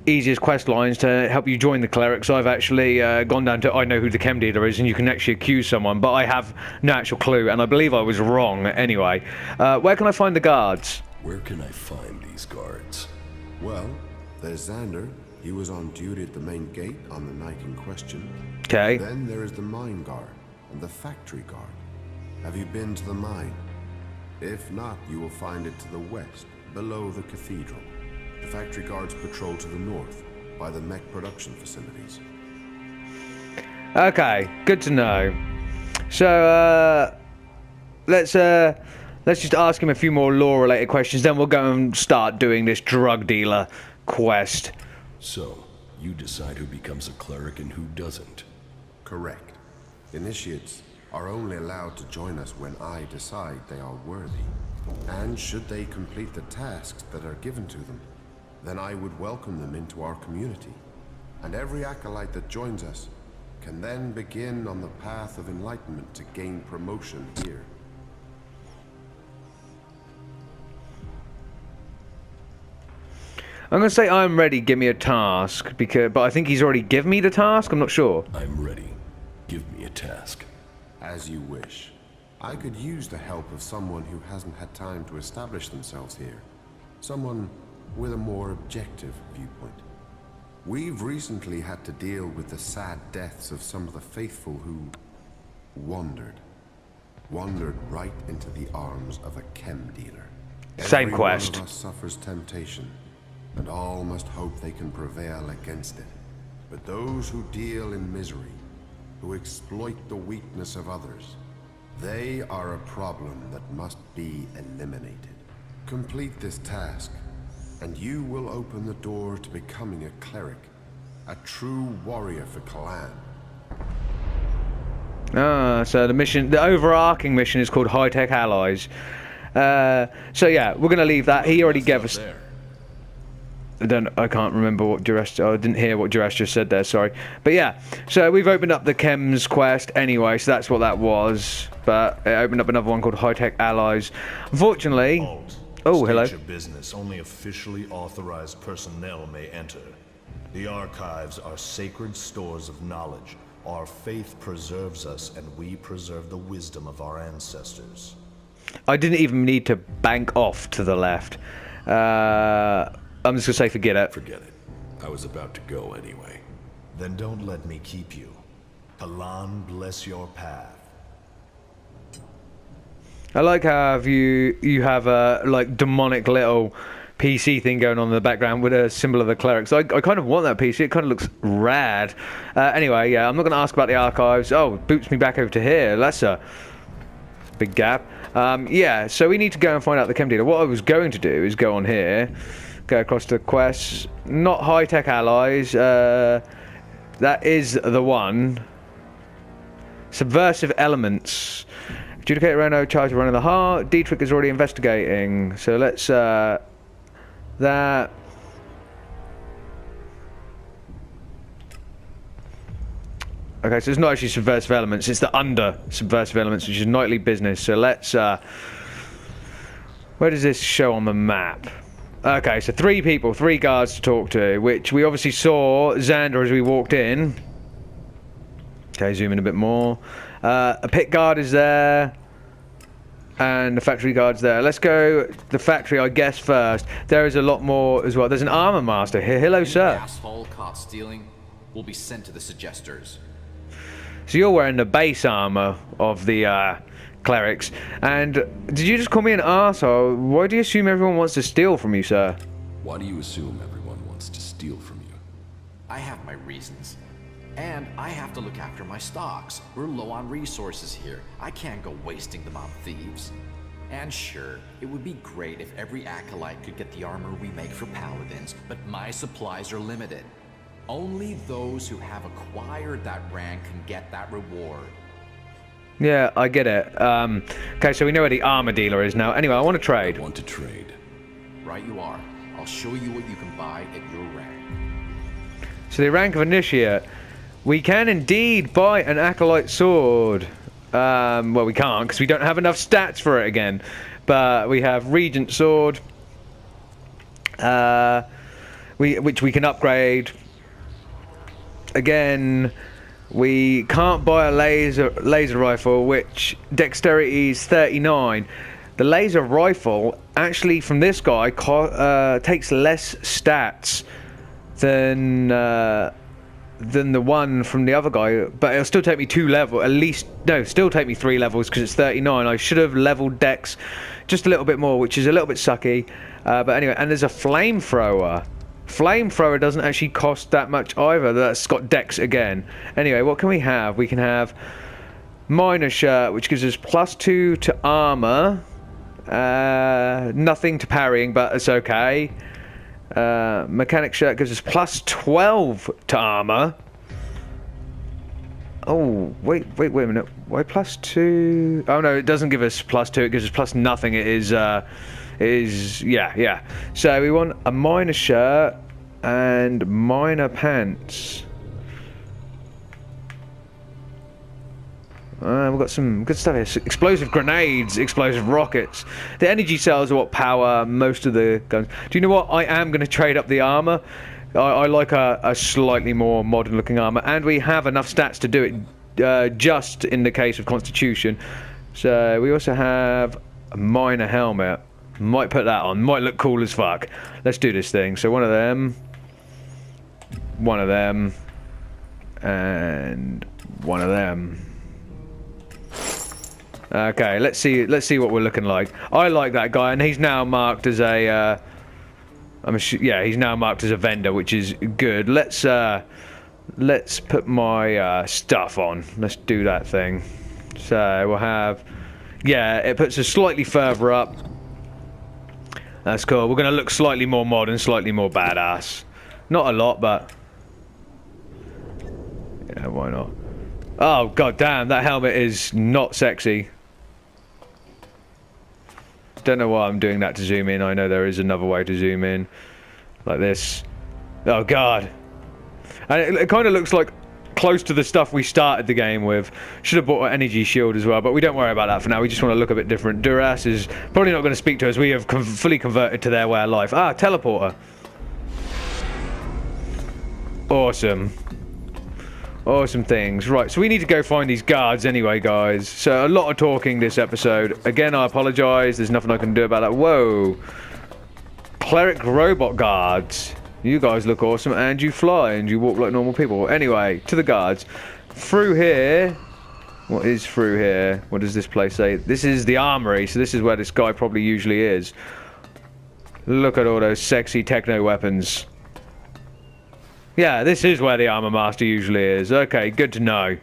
easiest quest lines to help you join the Clerics. I've actually gone down to I know who the chem dealer is, and you can actually accuse someone, but I have no actual clue, and I believe I was wrong anyway. Where can I find the guards? Where can I find these guards? Well, there's Xander. He was on duty at the main gate on the night in question. Okay. Then there is the mine guard and the factory guard. Have you been to the mine? If not, you will find it to the west, below the cathedral. The factory guards patrol to the north, by the mech production facilities. Okay, good to know. So, let's just ask him a few more law-related questions, then we'll go and start doing this drug dealer quest. So, You decide who becomes a cleric and who doesn't. Correct. Initiates are only allowed to join us when I decide they are worthy. And should they complete the tasks that are given to them, then I would welcome them into our community. And every acolyte that joins us can then begin on the path of enlightenment to gain promotion here. I'm going to say I'm ready, give me a task, but I think he's already given me the task, I'm not sure. I'm ready. Give me a task. As you wish. I could use the help of someone who hasn't had time to establish themselves here. Someone with a more objective viewpoint. We've recently had to deal with the sad deaths of some of the faithful who wandered. Wandered right into the arms of a chem dealer. Same quest. Every one of us suffers temptation, and all must hope they can prevail against it. But those who deal in misery, who exploit the weakness of others, they are a problem that must be eliminated. Complete this task, and you will open the door to becoming a cleric, a true warrior for Kalan. So the overarching mission is called High-Tech Allies. So yeah, we're going to leave that. He already gave us... I can't remember what Duras... I didn't hear what Duras just said there, sorry. But yeah, so we've opened up the Chems quest anyway, so that's what that was. But it opened up another one called High-Tech Allies. Unfortunately... Oh, hello. State your business. Only officially authorized personnel may enter. The archives are sacred stores of knowledge. Our faith preserves us, and we preserve the wisdom of our ancestors. I didn't even need to bank off to the left. I'm just going to say forget it. Forget it. I was about to go anyway. Then don't let me keep you. Kalan bless your path. I like how you have a like demonic little PC thing going on in the background with a symbol of the clerics. I kind of want that PC. It kind of looks rad. Anyway, yeah, I'm not going to ask about the archives. Oh, it boots me back over to here. That's a big gap. Yeah, so we need to go and find out the chem dealer. What I was going to do is go on here, go across to quests. Not High-Tech Allies. That is the one. Subversive Elements. Adjudicate Reno, charge of running the heart. Dietrich is already investigating. So let's, that. Okay, so it's not actually subversive elements, it's the under subversive elements, which is nightly business. So let's, where does this show on the map? Okay, so 3 people, 3 guards to talk to, which we obviously saw Xander as we walked in. Okay, zoom in a bit more. A pit guard is there, and the factory guard's there. Let's go the factory, I guess, first. There is a lot more as well. There's an armor master here. Hello, sir. Asshole caught stealing will be sent to the suggesters. So you're wearing the base armor of the clerics. And did you just call me an arsehole? Why do you assume everyone wants to steal from you, sir? Why do you assume everyone wants to steal from you? I have my reasons. And I have to look after my stocks. We're low on resources here. I can't go wasting them on thieves. And sure, it would be great if every acolyte could get the armor we make for paladins, but my supplies are limited. Only those who have acquired that rank can get that reward. Yeah, I get it. Okay, so we know where the armor dealer is now. Anyway, I want to trade. I want to trade. Right you are. I'll show you what you can buy at your rank. So the rank of initiate. We can indeed buy an acolyte sword. Well, we can't because we don't have enough stats for it again. But we have regent sword, which we can upgrade. Again, we can't buy a laser rifle, which dexterity is 39. The laser rifle, actually, from this guy, takes less stats than the one from the other guy, but it'll still take me 2 levels, at least, no, still take me 3 levels because it's 39. I should have leveled dex just a little bit more, which is a little bit sucky, but anyway. And there's a flamethrower. Flamethrower doesn't actually cost that much either. That's got dex again. Anyway, what can we have? We can have miner shirt, which gives us +2 to armor, nothing to parrying, but it's okay. Mechanic shirt gives us plus 12 to armor. Oh, wait a minute. Why plus 2? Oh no, it doesn't give us plus 2. It gives us plus nothing. It is, yeah. So we want a miner shirt and miner pants. We've got some good stuff here. Explosive grenades, explosive rockets. The energy cells are what power most of the guns. Do you know what? I am going to trade up the armor. I like a slightly more modern looking armor, and we have enough stats to do it just in the case of Constitution. So we also have a miner helmet. Might put that on. Might look cool as fuck. Let's do this thing. So one of them, and one of them. Okay, let's see what we're looking like. I like that guy, and he's now marked as a. He's now marked as a vendor, which is good. Let's put my stuff on. Let's do that thing. So we'll have, it puts us slightly further up. That's cool. We're gonna look slightly more modern, slightly more badass. Not a lot, but yeah, why not? Oh god damn, that helmet is not sexy. Don't know why I'm doing that to zoom in. I know there is another way to zoom in. Like this. Oh god. And it kind of looks like close to the stuff we started the game with. Should have bought an energy shield as well, but we don't worry about that for now. We just want to look a bit different. Duras is probably not going to speak to us. We have fully converted to their way of life. Ah, teleporter. Awesome. Awesome things. Right, so we need to go find these guards anyway, guys. So a lot of talking this episode. Again, I apologise. There's nothing I can do about that. Whoa. Cleric robot guards. You guys look awesome, and you fly, and you walk like normal people. Anyway, to the guards. Through here. What is through here? What does this place say? This is the armory, so this is where this guy probably usually is. Look at all those sexy techno weapons. Yeah, this is where the armor master usually is. Okay, good to know.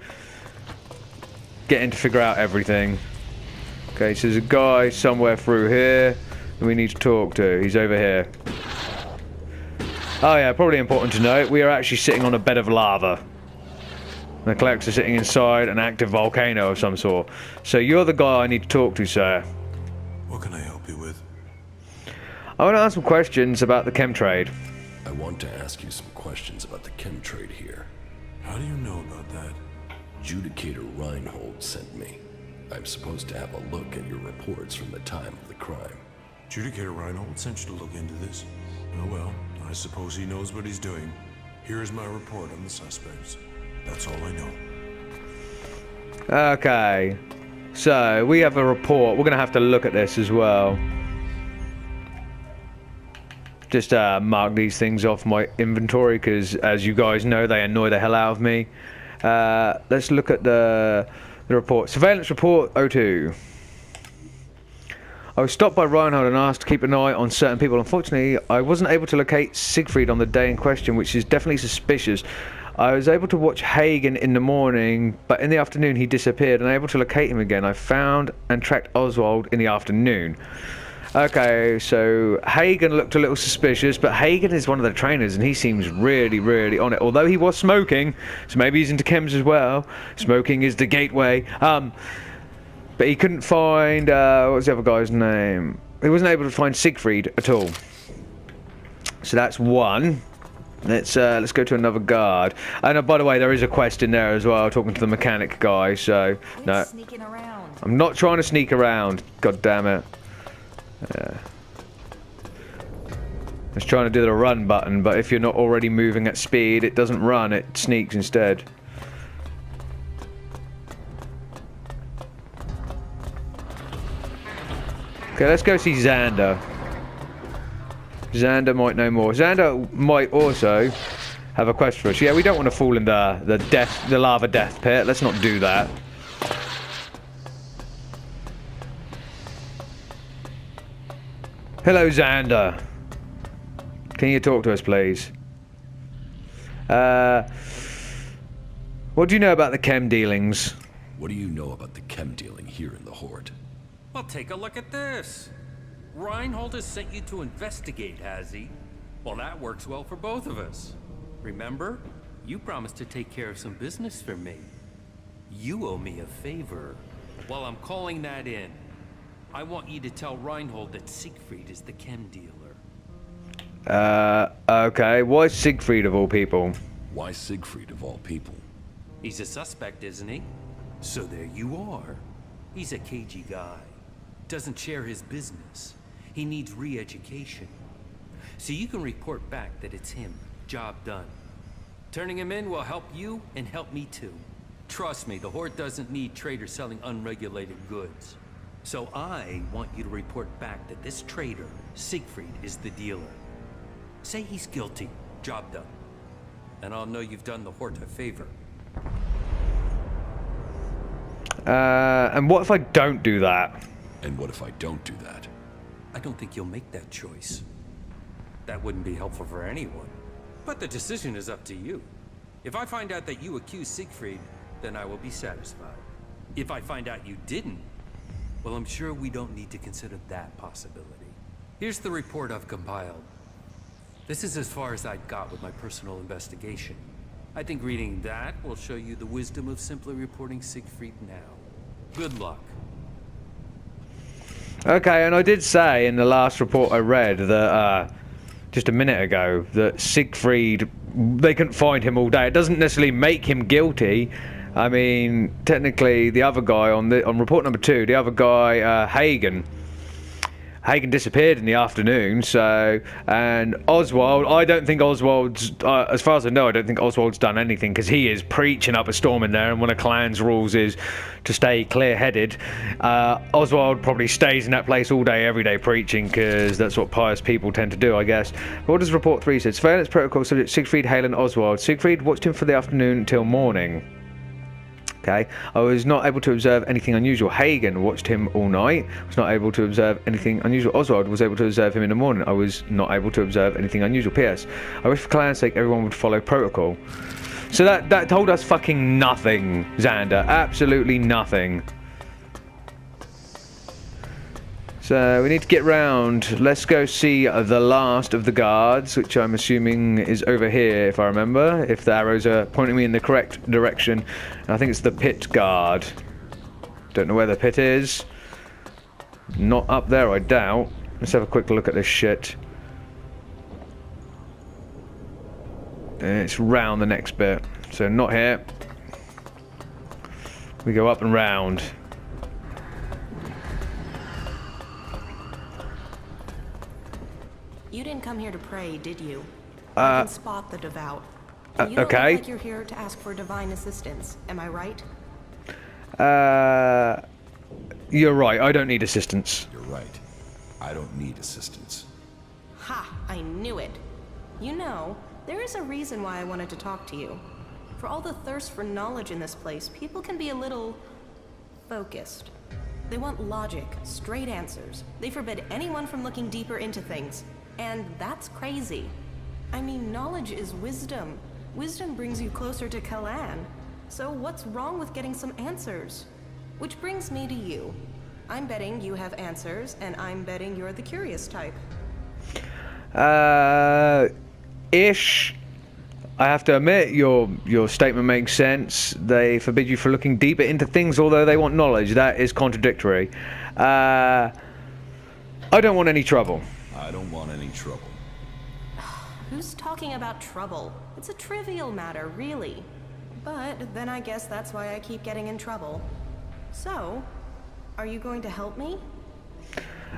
Getting to figure out everything. Okay, so there's a guy somewhere through here that we need to talk to. He's over here. Oh yeah, probably important to note, we are actually sitting on a bed of lava. The Clerics are sitting inside an active volcano of some sort. So you're the guy I need to talk to, sir. What can I help you with? I want to ask some questions about the chem trade. I want to ask you some questions about the chem trade here. How do you know about that? Judicator Reinhold sent me. I'm supposed to have a look at your reports from the time of the crime. Judicator Reinhold sent you to look into this? Oh well, I suppose he knows what he's doing. Here is my report on the suspects. That's all I know. Okay. So, we have a report. We're going to have to look at this as well. Just mark these things off my inventory because, as you guys know, they annoy the hell out of me. Let's look at the report. Surveillance report 02. I was stopped by Reinhold and asked to keep an eye on certain people. Unfortunately, I wasn't able to locate Siegfried on the day in question, which is definitely suspicious. I was able to watch Hagen in the morning, but in the afternoon he disappeared, unable to locate him again. I found and tracked Oswald in the afternoon. Okay, so Hagen looked a little suspicious, but Hagen is one of the trainers and he seems really, really on it. Although he was smoking, so maybe he's into chems as well. Smoking is the gateway. But he couldn't find, what was the other guy's name? He wasn't able to find Siegfried at all. So that's one. Let's go to another guard. And by the way, there is a quest in there as well, talking to the mechanic guy, so no. Sneaking around. I'm not trying to sneak around, god damn it. I was trying to do the run button, but if you're not already moving at speed, it doesn't run, it sneaks instead. Okay, let's go see Xander. Xander might know more. Xander might also have a quest for us. Yeah, we don't want to fall in the lava death pit. Let's not do that. Hello, Xander. Can you talk to us, please? What do you know about the chem dealings? What do you know about the chem dealing here in the Horde? Well, take a look at this. Reinhold has sent you to investigate, has he? Well, that works well for both of us. Remember? You promised to take care of some business for me. You owe me a favor. Well, I'm calling that in. I want you to tell Reinhold that Siegfried is the chem dealer. Okay. Why Siegfried of all people? Why Siegfried of all people? He's a suspect, isn't he? So there you are. He's a cagey guy. Doesn't share his business. He needs re-education. So you can report back that it's him. Job done. Turning him in will help you and help me too. Trust me, the Horde doesn't need traders selling unregulated goods. So I want you to report back that this trader, Siegfried, is the dealer. Say he's guilty. Job done. And I'll know you've done the Horde a favor. And what if I don't do that? And what if I don't do that? I don't think you'll make that choice. That wouldn't be helpful for anyone. But the decision is up to you. If I find out that you accused Siegfried, then I will be satisfied. If I find out you didn't, well, I'm sure we don't need to consider that possibility. Here's the report I've compiled. This is as far as I got with my personal investigation. I think reading that will show you the wisdom of simply reporting Siegfried now. Good luck. Okay, and I did say in the last report I read that, just a minute ago, that Siegfried, they couldn't find him all day. It doesn't necessarily make him guilty. I mean, technically, the other guy on report number 2, the other guy, Hagen disappeared in the afternoon. So, and Oswald, I don't think Oswald's, as far as I know, I don't think Oswald's done anything because he is preaching up a storm in there. And one of Clan's rules is to stay clear-headed. Oswald probably stays in that place all day, every day, preaching because that's what pious people tend to do, I guess. But what does report 3 say? Surveillance protocol subject Siegfried, Hale, and Oswald. Siegfried watched him for the afternoon until morning. Okay, I was not able to observe anything unusual. Hagen watched him all night. Was not able to observe anything unusual. Oswald was able to observe him in the morning. I was not able to observe anything unusual. P.S. I wish for Clan's sake everyone would follow protocol. So that told us fucking nothing, Xander. Absolutely nothing. So we need to get round. Let's go see the last of the guards, which I'm assuming is over here, if I remember. If the arrows are pointing me in the correct direction. And I think it's the pit guard. Don't know where the pit is. Not up there, I doubt. Let's have a quick look at this shit. And it's round the next bit. So not here. We go up and round. You didn't come here to pray, did you? I can spot the devout. You don't okay. look like you're here to ask for divine assistance. Am I right? You're right. I don't need assistance. You're right. I don't need assistance. Ha! I knew it. You know, there is a reason why I wanted to talk to you. For all the thirst for knowledge in this place, people can be a little focused. They want logic, straight answers. They forbid anyone from looking deeper into things. And that's crazy. I mean, knowledge is wisdom. Wisdom brings you closer to Kalan. So what's wrong with getting some answers? Which brings me to you. I'm betting you have answers, and I'm betting you're the curious type. Ish. I have to admit, your statement makes sense. They forbid you from looking deeper into things, although they want knowledge. That is contradictory. I don't want any trouble. I don't want any trouble. Who's talking about trouble? It's a trivial matter, really. But then I guess that's why I keep getting in trouble. So, are you going to help me?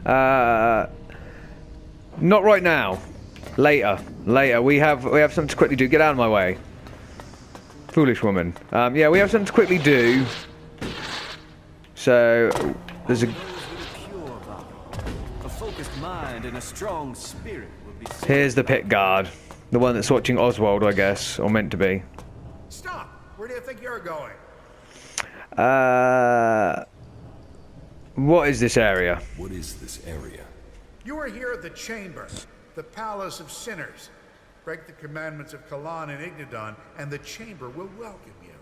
Not right now. Later. We have something to quickly do. Get out of my way. Foolish woman. Yeah, we have something to quickly do. So, there's a... focused mind and a strong spirit would be... Here's the pit guard. The one that's watching Oswald, I guess. Or meant to be. Stop! Where do you think you're going? What is this area? What is this area? You are here at the Chamber, the Palace of Sinners. Break the commandments of Kalan and Ignadon, and the Chamber will welcome you.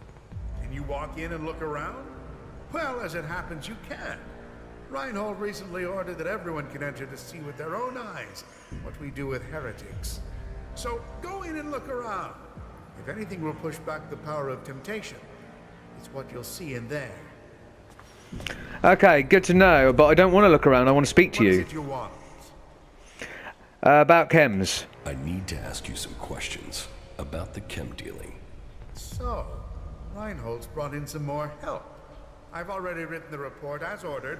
Can you walk in and look around? Well, as it happens, you can. Reinhold recently ordered that everyone can enter to see with their own eyes what we do with heretics. So go in and look around. If anything will push back the power of temptation, it's what you'll see in there. Okay, good to know, but I don't want to look around, I want to speak to What you. is it you want? About chems. I need to ask you some questions about the chem dealing. So, Reinhold's brought in some more help. I've already written the report as ordered,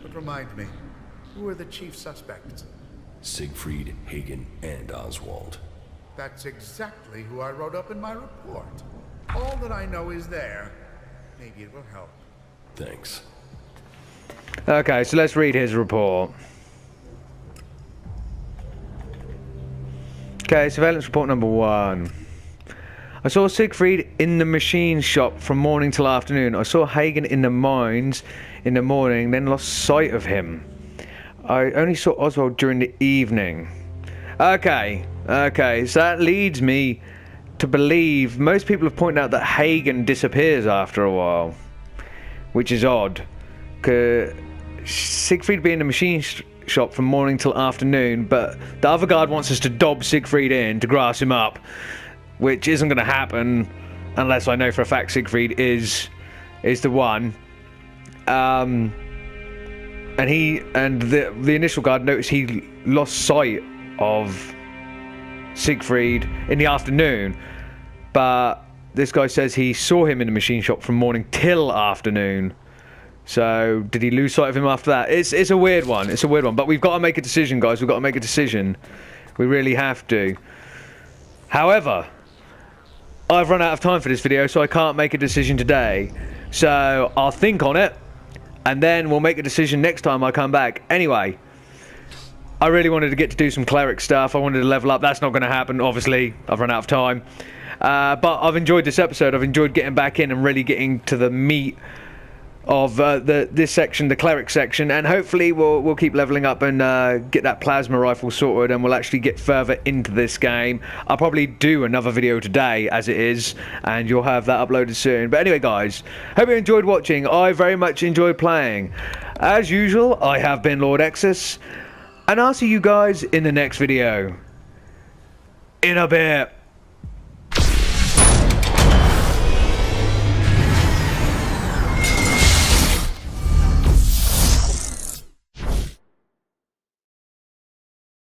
but remind me, who are the chief suspects? Siegfried, Hagen, and Oswald. That's exactly who I wrote up in my report. All that I know is there. Maybe it will help. Thanks. Okay, so let's read his report. Okay, surveillance report number 1. I saw Siegfried in the machine shop from morning till afternoon. I saw Hagen in the mines in the morning, then lost sight of him. I only saw Oswald during the evening. Okay, so that leads me to believe most people have pointed out that Hagen disappears after a while, which is odd. Siegfried being in the machine shop from morning till afternoon, but the other guard wants us to dob Siegfried in to grass him up, which isn't going to happen unless I know for a fact Siegfried is the one. And the initial guard noticed he lost sight of Siegfried in the afternoon, but this guy says he saw him in the machine shop from morning till afternoon. So did he lose sight of him after that? It's a weird one. It's a weird one. But we've got to make a decision, guys. We've got to make a decision. We really have to. However, I've run out of time for this video, so I can't make a decision today. So I'll think on it, and then we'll make a decision next time I come back. Anyway, I really wanted to get to do some cleric stuff. I wanted to level up. That's not going to happen, obviously. I've run out of time. But I've enjoyed this episode. I've enjoyed getting back in and really getting to the meat of this section, the cleric section, and hopefully we'll keep leveling up and get that plasma rifle sorted, and we'll actually get further into this game. I'll probably do another video today as it is, and you'll have that uploaded soon. But anyway, guys, hope you enjoyed watching. I very much enjoyed playing. As usual, I have been Lord Exsus, and I'll see you guys in the next video. In a bit.